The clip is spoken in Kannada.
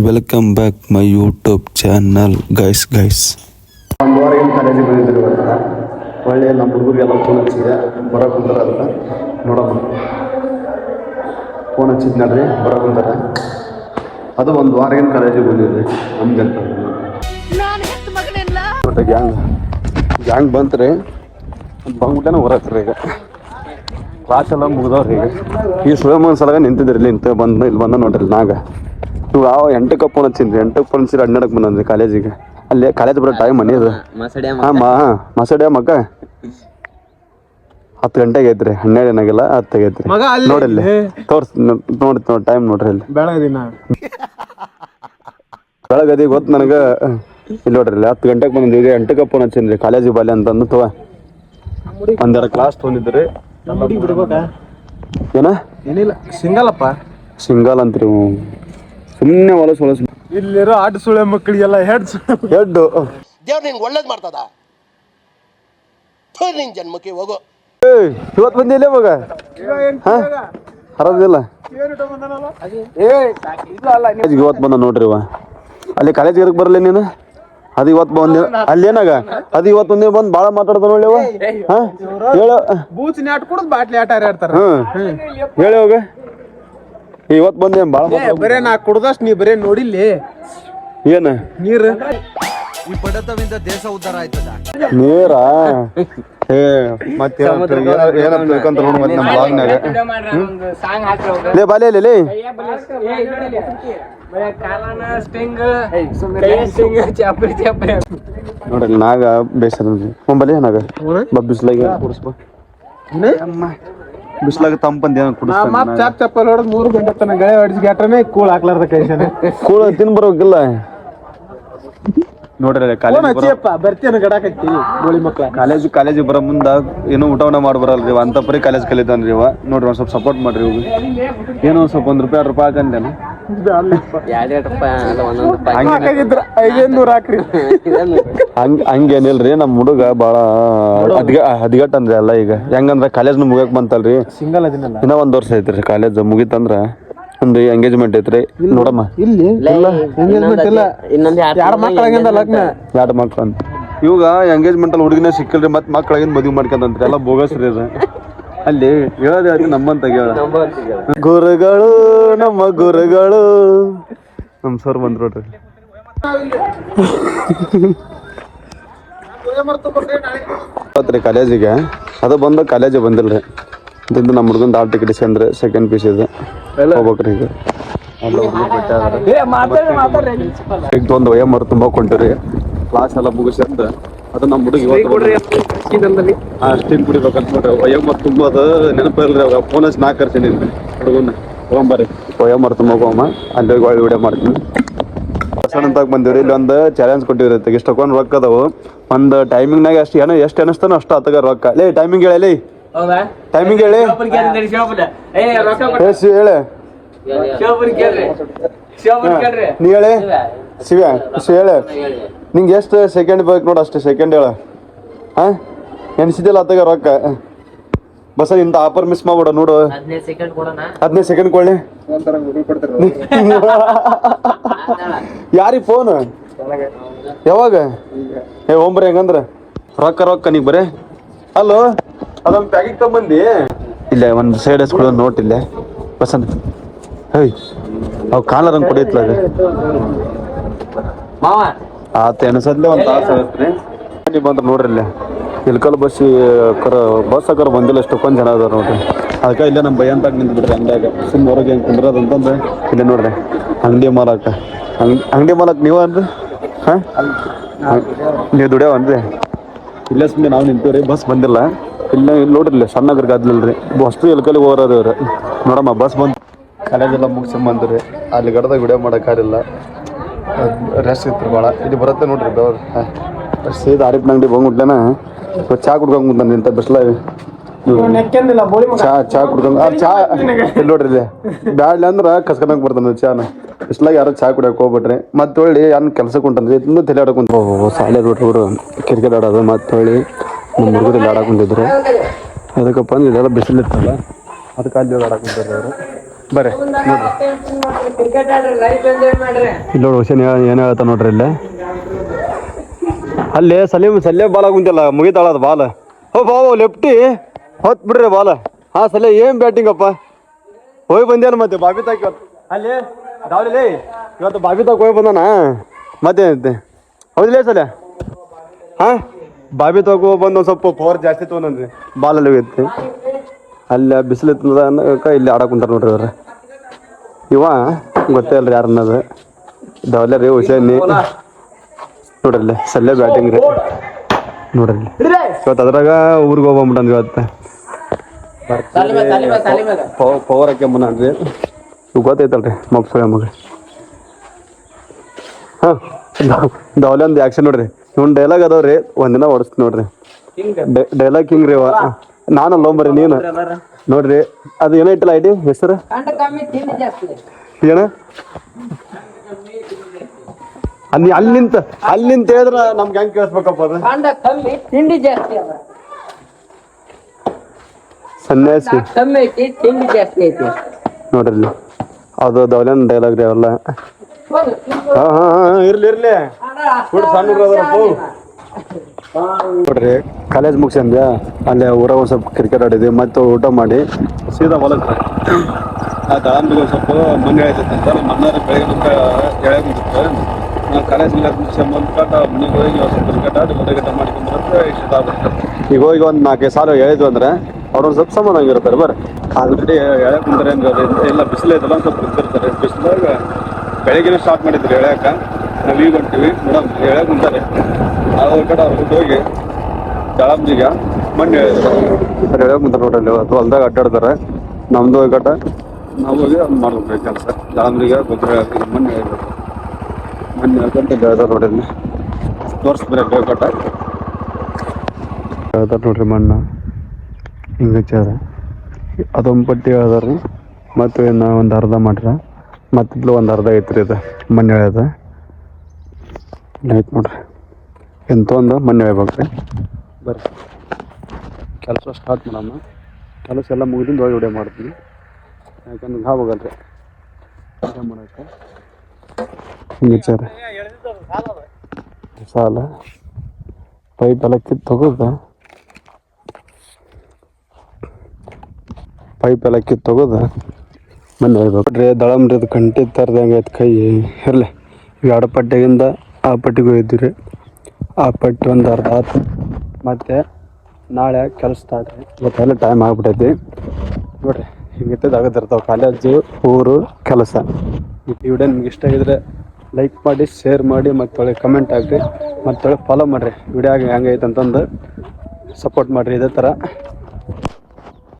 Welcome back my YouTube channel guys. ಒಂದು ವಾರ ಏನು ಕಾಲೇಜಿಗೆ ಬಂದಿದ್ರು ಇವತ್ತು. ಒಳ್ಳೆ ನಮ್ಮ ಹುಡುಗರಿಗೆಲ್ಲ ಫೋನ್ ಹಚ್ಚಿದೆ ಬರೋಕೆ ಕುಂತಾರ ಅಂತ ನೋಡೋಣ. ಫೋನ್ ಹಚ್ಚಿದ್ ನೋಡ್ರಿ ಬರೋಕೆ ಕುಂತಾರ. ಅದು ಒಂದು ವಾರ ಏನು ಕಾಲೇಜಿಗೆ ಬಂದಿದ್ರಿ ನಮ್ಗೆ ಅಂತ ಗ್ಯಾಂಗ್ ಬಂತ್ರಿ. ಬಂದ್ಬಿಟ್ಟೆ ಹೊರಕ್ರಿ. ಈಗ ಕ್ಲಾಸ್ ಎಲ್ಲ ಮುಗ್ದವ್ರಿ. ಈಗ ಈ ಸುಳಮನ್ ಸಲಾಗ ನಿಂತಿದ್ರಿ ಇಲ್ಲಿ ಬಂದ ನೋಡ್ರಿ. ನಾಗ ಇವು 8ಕ್ಕೆ ಫೋನ್ ಹಚ್ಚಿನ್ರಿ. 8ಕ್ಕೆ ಫೋನ್ ಹಚ್ಚಿರಿ 12ಕ್ಕೆ ಬಂದ್ರಿ ಕಾಲೇಜಿಗೆ. ಅಲ್ಲಿ ಕಾಲೇಜ್ ಬರೋ ಟೈಮ್ ಮನೆಯದು. ಮಸಡ್ಯಾ ಮಕ್ಕ 10 ಗಂಟೆಗೆ ಐತ್ರಿ. 12 ಏನಾಗಿಲ್ಲ 10 ಐತ್ರಿ. ನೋಡಿಲ್ಲಿ ನೋಡಿ ಟೈಮ್ ನೋಡ್ರಿ. ಇಲ್ಲಿ ಬೆಳಗದಿ ಗೊತ್ತು ನನಗೆ. ಇಲ್ಲಿ ನೋಡ್ರಿ 10 ಗಂಟೆಗೆ ಬಂದಿದ್ರಿ. 8ಕ್ಕೆ ಫೋನ್ ಹಚ್ಚಿನ್ರಿ ಕಾಲೇಜಿಗೆ ಬಾಲಿ ಅಂತಂದು ತಗೋ ಒಂದೆರಡು ಕ್ಲಾಸ್ ತೊಗೊಂಡಿದ್ರಿ. ಏನಿಲ್ಲ ಸಿಂಗಲ್ ಅಂತ್ರಿ. ಸುಮ್ಮನೆ ಹೊಲಸು ಇಲ್ಲಿರೋ ಆಟ ಸುಳೆ ಮಕ್ಕಳಿಗೆಲ್ಲ ಹೆಡ್ ದೇವ್ರು ನಿಂಗೆ ಒಳ್ಳೇದು ಮಾಡ್ತದ. ನಿನ್ ಜನ್ಮಕ್ಕೆ ಹೋಗೋ. ಇವತ್ತು ಬಂದಿಲ್ಲ ಮಗ ಆರಾಮಿಲ್ಲ. ಇವತ್ತು ಬಂದ ನೋಡ್ರಿ. ಅಲ್ಲಿ ಕಾಲೇಜ್ ಬರಲಿ ನೀನು. ಅದು ಇವತ್ತು ಬಂದ ಅಲ್ಲಿ ಏನಾಗ ಅದು ಇವತ್ತು ಒಂದೇ ಬಂದು ಭಾಳ ಮಾತಾಡ್ದ ನೋಡಿ. ಹೇಳು ಬೂಚಿನ ಆಟ ಕುಡಿದ್ ಬಾಟ್ಲಿ ಆಟ ಆಡ್ತಾರ. ಹೇಳಿ ಹೋಗ. ಇವತ್ತು ಬಂದೆ ಭಾಳ ಬರೇ ನಾ ಕುಡ್ದಷ್ಟು ನೀ ಬರೇ ನೋಡಿಲ್ಲಿ ಏನ ನೀರು. ಈ ಬಡತವಿಂದ ದೇಶ ಉದ್ಧಾರ ಆಯ್ತದ. ನೀರ ಮತ್ತೆ ಏನ ತಿಳ್ಕೊಂತ ನೋಡು. ಮತ್ತೆ ನಮ್ಮ ಬ್ಲಾಗ್ನಾಗ ಬಾಲಿ ಅಲ್ಲಿ ನೋಡ್ರಿ ನಾಗ ಬೇಸರ ಬಲಿ ನಾಗ ಬಿಸ್ಲಾಗ ಕುಡಿಸ್ಬ. ಬಿಸ್ಲಾಗ ತಂಪಂದ ಏನ ಕುಡಿಸ್ತಾನ. ಚಾಪ್ ಚಪ್ಪಲ್ ಹೊಡೆದ್ 3 ಗಂಟೆ ತನ ಗಳೆ ಹೊಡಿಸ್ಗ್ಯಾಟ್ರನೆ ಕೂಳ್ ಹಾಕ್ಲಾರ್ದ ಕೈಸನೆ ಕೂಳ ತಿನ್ ಬರೋಕಿಲ್ಲ ನೋಡ್ರಿ. ಬರ್ತೇನೆ ಗಡಾಕತ್ತಿ ಗೋಳಿ ಮಕ್ಳ ಕಾಲೇಜಿಗೆ ಬರೋ ಮುಂದ ಏನೋ ಊಟವನ್ನ ಮಾಡಿ ಬರಲ್ರಿ. ಅಂತ ಪರಿ ಕಾಲೇಜ್ ಕಲಿತಾನ್ರಿ ಇವ. ನೋಡ್ರಿ ಒಂದ್ ಸ್ವಲ್ಪ ಸಪೋರ್ಟ್ ಮಾಡ್ರಿ. ಇವಾಗ ಏನೋ ಒಂದ್ ಸ್ವಲ್ಪ ₹1 2 ಹಾಕಂತೇನ 500 ಹಾಕ್ರಿ. ಹಂಗೇನಿಲ್ರಿ. ನಮ್ ಹುಡುಗ ಬಾಳ ಹದಿಗಟ್ ಅಂದ್ರಿ ಎಲ್ಲ. ಈಗ ಹೆಂಗಂದ್ರ ಕಾಲೇಜ್ನ ಮುಗಿಯಕ್ ಬಂತಲ್ರಿ. ಸಿಂಗಲ್ ಅದಿನಲ್ಲ ಇನ್ನ 1 ವರ್ಷ ಐತ್ರಿ ಕಾಲೇಜ್ ಮುಗಿತಂದ್ರ ಒಂದು ಎಂಗೇಜ್ಮೆಂಟ್ ಐತ್ರಿ. ನೋಡಮ್ಮ ಎಂಗೇಜ್ಮೆಂಟ್ ಇಲ್ಲ. 2 ಮಕ್ಕಳಾಗಿಂದ ಲಗ್ನ 2 ಮಕ್ಳು ಅಂತ. ಇವಾಗ ಎಂಗೇಜ್ಮೆಂಟ್ ಅಲ್ಲಿ ಹುಡುಗಿನ ಸಿಕ್ಕಿಲ್ರಿ. ಮತ್ ಮಕ್ಳಾಗಿಂದ ಮದುವೆ ಮಾಡ್ಕೊಂತಂತ್ರಿ. ಎಲ್ಲ ಬೋಗಸ್ರಿ ಅದು. ಅಲ್ಲಿ ಹೇಳೋದೇ ನಮ್ಮಂತ ಹೇಳ ಗುರುಗಳು ನಮ್ಮ ಗುರುಗಳು. ನಮ್ ಸರ್ ಬಂದ್ ನೋಡ್ರಿ. ಕಾಲೇಜಿಗೆ ಅದು ಬಂದ ಕಾಲೇಜ್ ಬಂದಿಲ್ರಿ. ಇದಿಂದ ನಮ್ಮ ಹುಡುಗಂದು ಆಲ್ ಟಿಕೆಟ್ ಇಸ್ಕೊಂಡ್ರೆ ಸೆಕೆಂಡ್ ಪೀಸ್ ಇದೆ ಹೋಗ್ಬೇಕ್ರಿ. ಈಗ ಒಂದು ವಯ ಮರು ತುಂಬ ಕೊಂಡ್ರಿ. ಕ್ಲಾಸ್ ಎಲ್ಲ ಮುಗಿಸ್ಕೊಂಡ ಅದು ನಮ್ಮ ಹುಡುಗಿ ಸ್ಟೀಲ್ ಕುಡಿಬೇಕಂತ ನೋಡ್ರಿ. ವಯ ಮರು ತುಂಬೋದು ನೆನಪಿಲ್ರಿ. ಅವಾಗ ಫೋನ್ ಹಚ್ಚಿ 4 ಕರ್ತೀನಿ ಹುಡುಗನ ಹೋಗ್ಬರ್ರಿ ವಯ ಮರು ತುಂಬ ಹೋಗಮ್ಮ. ಅಲ್ಲಿ ಒಳ್ಳೆ ವಿಡಿಯೋ ಮಾಡ್ತೀನಿ. ಅಂತಾಗ ಬಂದಿವ್ರಿ. ಇಲ್ಲಿ ಒಂದು ಚಾಲೆಂಜ್ ಕೊಟ್ಟಿರುತ್ತೆ. ಇಷ್ಟು ತಗೊಂಡ್ ರೊಕ್ಕ ಅದಾವು. ಒಂದು ಟೈಮಿಂಗ್ನಾಗ ಎಷ್ಟು ಎನಿಸ್ತಾನೋ ಅಷ್ಟು ಆತಗ ರೊಕ್ಕ. ಲೇ ಟೈಮಿಂಗ್ ಹೇಳಿ. ಟೈಮಿಂಗ್ ಹೇಳಿ ಹೇಳಿ ನೀ ಹೇಳಿ ಶಿವ್ಯಾ ಹೇಳಿ. ನಿಂಗೆ ಎಷ್ಟು ಸೆಕೆಂಡ್ ಬೇಕು ನೋಡು ಅಷ್ಟು ಸೆಕೆಂಡ್ ಹೇಳ. ಎನಿಸಿದಿಲ್ಲ ಆತಗ ರೊಕ್ಕ. ಬಸ್ ಇಂಥ ಆಫರ್ ಮಿಸ್ ಮಾಡ್ಬೇಡ ನೋಡು. 15 ಸೆಕೆಂಡ್ ಕೊಡ್ಲಿ. ಯಾರಿಗೆ ಫೋನ್ ಯಾವಾಗ ಹೋಗ್ಬರಿ. ಹೆಂಗಂದ್ರ ರೊಕ್ಕ ನೀ ಬರೇ ಅಲ್ಲೋ ಅದೊಂದು ಪ್ಯಾಕಿಂಗ್ ತಗೊಂಬಂದಿ. ಇಲ್ಲ ಒಂದು ಸೈಡ್ ಹಸ್ಕೊಳ ನೋಟ್ ಇಲ್ಲೇ ಬಸಂತ. ಅವ್ ಕಾಲರಂಗ್ ಕುಡಿಯತ್ಲ ಆತ ಎನಸದ್ಲೆ ಒಂದು ತಾಸು ಆಗತ್ರಿ. ನೀವು ಬಂದ್ರೆ ನೋಡ್ರಿ ಇಲ್ಲೇ ಇಲ್ಕಲ್ ಬಸ್ ಹಾಕರ್ ಬಂದಿಲ್ಲ. ಎಷ್ಟೊಂದು ಜನ ಅದಾರ ನೋಡ್ರಿ. ಅದಕ್ಕೆ ಇಲ್ಲೇ ನಮ್ಮ ಭಯ ಅಂತಾಗ ನಿಂತು ಬಿಡ್ರಿ. ಹಂಗಾಗಿ ಸುಮ್ಮನೆ ಹೊರಗೆ ಹೆಂಗೆ ಕುಂದ್ರದಂತಂದ್ರೆ ಇಲ್ಲೇ ನೋಡ್ರಿ ಅಂಗಡಿ ಮಾಲಕ್ ನೀವು ಅನ್ರಿ. ನೀವು ದುಡಿಯವನ್ರಿ. ಇಲ್ಲೇ ಸುಮ್ಮನೆ ನಾವು ನಿಂತೀವ್ರಿ. ಬಸ್ ಬಂದಿಲ್ಲ. ಇಲ್ಲ ನೋಡ್ರಿ ಸಣ್ಣಗ್ರಿಗೆ ಅದ್ಲಿಲ್ರಿ. ಅಷ್ಟು ಎಲ್ಕಲ್ಲಿ ಹೋಗೋರು ಇವ್ರು. ನೋಡಮ್ಮ ಬಸ್ ಬಂದು ಕಾಲೇಜೆಲ್ಲ ಮುಗಿಸ್ಕೊಂಡ್ ಬಂದ್ರಿ. ಅಲ್ಲಿ ಗಡ್ದಾಗ ವಿಡಿಯೋ ಮಾಡೋಕ್ಕಾರಿಲ್ಲ. ರೆಸ್ಟ್ ಇತ್ತು ಭಾಳ. ಇಲ್ಲಿ ಬರುತ್ತೆ ನೋಡ್ರಿ ಬೆವ್ರು. ಸೀದಾ ಆರಿಫ್ನ ಅಂಗಡಿ ಬಂದ್ಬಿಟ್ಲೇನ ಚಾ ಕುಡ್ಕೊಂಡ್ ಬಂದಾನೆ ಇಂಥ ಬಿಸ್ಲಾಗ. ಚಾ ಕುಡ್ಕೊಂಡ್ ಚಾ ಇಲ್ಲಿ ನೋಡ್ರಿ ಇಲ್ಲಿ ಬ್ಯಾಡ್ಲಿ ಅಂದ್ರೆ ಕಸ್ಕೊಂಡಂಗೆ ಬರ್ತಾನೆ ಚಾನ. ಬಿಸ್ಲಾಗ ಯಾರು ಚಾ ಕುಡಿಯೋಕೆ ಹೋಗ್ಬಿಟ್ರಿ. ಮತ್ತೆ ಹೊಳ್ಳಿ ಯಾರು ಕೆಲ್ಸಕ್ಕೆ ಹೊಂಟನ್ರಿ. ಇನ್ನೂ ತಲೆ ಆಡೋಕೆ ಶಾಲೆ ಹುಡುಗರು ಕ್ರಿಕೆಟ್ ಆಡೋದು. ಮತ್ತೆ ಹೊಳ್ಳಿ ನಮ್ಮ ಹುಡುಗರು ಇಲ್ಲಿ ಆಡಾಕೊಂಡಿದ್ರು. ಅದಕ್ಕಪ್ಪ ಅಂದ್ರೆ ಇದೆಲ್ಲ ಬಿಸಿಲಿತ್ತಲ್ಲ ಅದಕ್ಕೆ ಅಲ್ಲಿ ಆಡಾಕೊಂಡಿದ್ದಾರೆ ಅವರು. ಬರ್ರಿ ನೋಡ್ರಿ ಇಲ್ಲಿ ನೋಡಿ ಹುಷನ್ ಏನು ಹೇಳ್ತಾ ನೋಡ್ರಿ ಇಲ್ಲಿ ಅಲ್ಲಿ ಸಲ್ಯ ಬಾಲ ಕುಂತಿಲ್ಲ ಮುಗಿತಾಳ ಅದು ಬಾಲ್ ಹೋ ಬಾವು ಲೆಫ್ಟಿ ಹೊತ್ ಬಿಡ್ರಿ ಬಾಲ ಹಾಂ ಸಲ್ಯ ಏನು ಬ್ಯಾಟಿಂಗ್ ಅಪ್ಪ ಹೋಗಿ ಬಂದೇನು ಮತ್ತೆ ಬಾಬಿ ತಾಕಿ ಅಲ್ಲಿ ದಾವಲಿ ಇವತ್ತು ಬಾಬಿ ತಾಕ ಹೋಗಿ ಬಂದಾನ ಮತ್ತೇನೈತೆ ಹೌದಿಲ್ಲ ಸಲ್ಯ ಹಾಂ ಬಾಬಿ ತಗೋ ಬಂದು ಒಂದು ಸ್ವಲ್ಪ ಪವರ್ ಜಾಸ್ತಿ ತೊಗೊಂಡ್ರಿ ಬಾಲಲ್ಲಿ ಹೋಗೈತಿ ಅಲ್ಲಿ ಬಿಸಿಲು ಇತ್ತದ ಇಲ್ಲಿ ಆಡಕ್ಕೆ ಕುಂತಾರ ನೋಡ್ರಿ ಅವ್ರ ಇವ ಗೊತ್ತೇ ಇಲ್ರಿ ಯಾರು ಅನ್ನೋದು ದಾವಲೆ ರೀ ಹುಷೇನಿ ನೋಡ್ರಿ ಸಲ್ಲೆ ಬ್ಯಾಟಿಂಗ್ ರೀ ನೋಡ್ರಿ ಇವತ್ತು ಅದ್ರಾಗ ಊರಿಗೆ ಹೋಗ್ಬಂಬಿಟ್ಟಂದ್ರಿ ಇವತ್ತು ಪವರ್ ಹಾಕ್ಯಂಬನ್ರಿ ಗೊತ್ತೈತಲ್ರಿ ಮಪ್ಸ ಮಗ ಹಾಂ ದಾವಲೆ ಒಂದು ಆ್ಯಕ್ಷನ್ ನೋಡ್ರಿ ಇವ್ನ ಡೈಲಾಗ್ ಅದಾವ್ರಿ ಒಂದಿನ ಹೊಡಿಸ್ತೀನಿ ನೋಡ್ರಿ ಡೈಲಾಗ್ ಹಿಂಗ್ ರೀ ನಾನು ಲೋಂಬರಿ ನೀನು ನೋಡ್ರಿ ಅದು ಏನೋ ಇಟ್ಟಲ್ಲ ಐಡಿ ಹೆಸರು ಏನ ಅಲ್ಲಿಂತ ಹೇಳಿದ್ರ ನಮ್ಗೆ ಹೆಂಗ್ ಕೇಳಿಸ್ಬೇಕಪ್ಪ ಅದು ಸನ್ಯಾಸಿ ನೋಡ್ರಿ ಅದು ದೌಲ್ಯನ್ ಡೈಲಾಗ್ ರೀ ಅವೆಲ್ಲ ಇರ್ಲಿ ಸಣ್ಣ ನೋಡ್ರಿ ಕಾಲೇಜ್ ಮುಗಿಸ್ಯಂದ್ಯ ಅಲ್ಲೇ ಊರಾಗ ಒಂದು ಸ್ವಲ್ಪ ಕ್ರಿಕೆಟ್ ಆಡಿದ್ವಿ ಮತ್ತು ಊಟ ಮಾಡಿ ಸೀದಾ ಹೊಲಕ್ಕೆ ಆ ದಾಂಬಿಗೆ ಒಂದು ಸ್ವಲ್ಪ ಮಂಗ ಆಯ್ತೈತೆ ಅಂತ ನಮ್ಮ ಮನೆಯವ್ರ ಬೆಳಗ್ಗೆ ಎಳೆಗಿತ್ತು ನಾವು ಕಾಲೇಜ್ ಮುಗಿಸ್ಕೊಂಬಂದ್ಬಿಟ್ಟು ಮನೆಗೆ ಹೋಗಿ ಸ್ವಲ್ಪ ಕ್ರಿಕೆಟ್ ಆಡಿ ಊಟ ಮಾಡ್ಕೊಂಡ್ಬರುತ್ತೆ ಇಷ್ಟ ಆಗ್ಬಿಡುತ್ತೆ ಈಗ ಹೋಗಿ ಒಂದು 4-5 ಸಾಲ ಹೇಳಿದ್ವು ಅಂದ್ರೆ ಅವ್ರೊಂದು ಸ್ವಲ್ಪ ಸಮಾನ ಆಗಿರ್ತಾರೆ ಬರ್ರಿ ಆಲ್ರೆಡಿ ಎಳೆ ಕುಂತಾರೆ ಅಂದ್ರೆ ಎಲ್ಲ ಬಿಸಿಲು ಐತಲ್ಲ ಒಂದು ಸ್ವಲ್ಪ ಕುಂತಿರ್ತಾರೆ ಬಿಸಿಲಾಗ ಬೆಳಗ್ಗೆನೇ ಸ್ಟಾರ್ಟ್ ಮಾಡಿದ್ರು ಎಳ್ಯಾಕ ನಾವು ಈಗ ಹೊಂಟಿವಿ ಮೇಡಮ್ ಎಳ್ಯಾಕ ಕುಂತಾರೆ ಅವ್ರ ಕಡೆ ಅವ್ರ ಬಿಟ್ಟು ಹೋಗಿ ದಾಳಂಬ್ರಿಗೆ ಮಣ್ಣು ಹೇಳಿದ್ರು ಎಳ್ಯಾಕ ಕುಂತಾರೆ ನೋಡ್ರಿ ಅಥವಾ ಹೊಲ್ದಾಗ ಅಡ್ಡಾಡ್ತಾರೆ ನಮ್ದು ಹೋಗಟ ನಾವು ಹೋಗಿ ಅದು ಮಾಡ್ಬೇಕು ಕೆಲಸ ದಾಳಂಬ್ರಿಗೆ ಗೊಬ್ಬರ ಮಣ್ಣು ಹೇಳ್ಬೇಕು ಮಣ್ಣು ಹೇಳ್ಕೊಂತ ಬೆಳೆದಾರ ನೋಡ್ರಿ ತೋರಿಸ್ತಾರೆ ಹೋಗಟ ಹೇಳ್ತಾರೆ ನೋಡ್ರಿ ಮಣ್ಣು ಹಿಂಗೆ ಹಚ್ಚಾರ ಅದೊಂದು ಪಟ್ಟಿ ಹೇಳ್ದಾರ ಮತ್ತು ಇನ್ನು ಒಂದು ಅರ್ಧ ಮಾಡ್ರ ಮತ್ತಿದ್ಲು ಒಂದು ಅರ್ಧ ಐತ್ರಿ ಇದು ಮಣ್ಣು ಹೇಳ್ಯದ ಐತೆ ನೋಡ್ರಿ ಎಂತ ಒಂದು ಮಣ್ಣು ಹೇಳ್ಬೇಕು ರೀ ಬರ್ರಿ ಕೆಲಸ ಸ್ಟಾರ್ಟ್ ಮಾಡಮ್ಮ ಕೆಲಸ ಎಲ್ಲ ಮುಗಿದಿಂದ ಹೋಗಿ ವಿಡಿಯೋ ಮಾಡ್ತೀನಿ ಯಾಕಂದ್ರೆ ಘಾ ಹೋಗಲ್ರಿ ವಿಡಿಯೋ ಮಾಡೋಕ್ಕೆ ಹಿಂಗೆ ಹಚ್ಚಾರ ಸಾಲ ಪೈಪ್ ಎಲ್ಲ ಕಿತ್ತು ತೆಗೆದು ಮಣ್ಣು ಹೇಳ್ಬೇಕು ನೋಡ್ರಿ ದಳಂಬ್ರಿದು ಕಂಟಿ ತರ್ದಂಗೆ ಐತೆ ಕೈ ಇರಲಿ ಎರಡು ಪಟ್ಟಿಗಿಂದ ಆ ಪಟ್ಟಿಗೆ ಹೋಗಿದ್ವಿ ರೀ ಆ ಪಟ್ಟಿ ಒಂದು ಅರ್ಧ ಆಯ್ತು ಮತ್ತು ನಾಳೆ ಕೆಲಸ ಸ್ಟಾರ್ಟ್ ರೀ ಇವತ್ತೆಲ್ಲ ಟೈಮ್ ಆಗ್ಬಿಟ್ಟೈತಿ ನೋಡ್ರಿ ಹಿಂಗಿತ್ತದ ಆಗದಿರ್ತಾವೆ ಕಾಲೇಜು ಊರು ಕೆಲಸ ಈ ವಿಡಿಯೋ ನಿಮ್ಗೆ ಇಷ್ಟ ಆಗಿದ್ರೆ ಲೈಕ್ ಮಾಡಿ ಶೇರ್ ಮಾಡಿ ಮತ್ತು ಕಮೆಂಟ್ ಹಾಕಿ ಮತ್ತು ಫಾಲೋ ಮಾಡಿರಿ ವಿಡಿಯೋ ಹೆಂಗೈತೆ ಅಂತಂದು ಸಪೋರ್ಟ್ ಮಾಡಿರಿ ಇದೇ ಥರ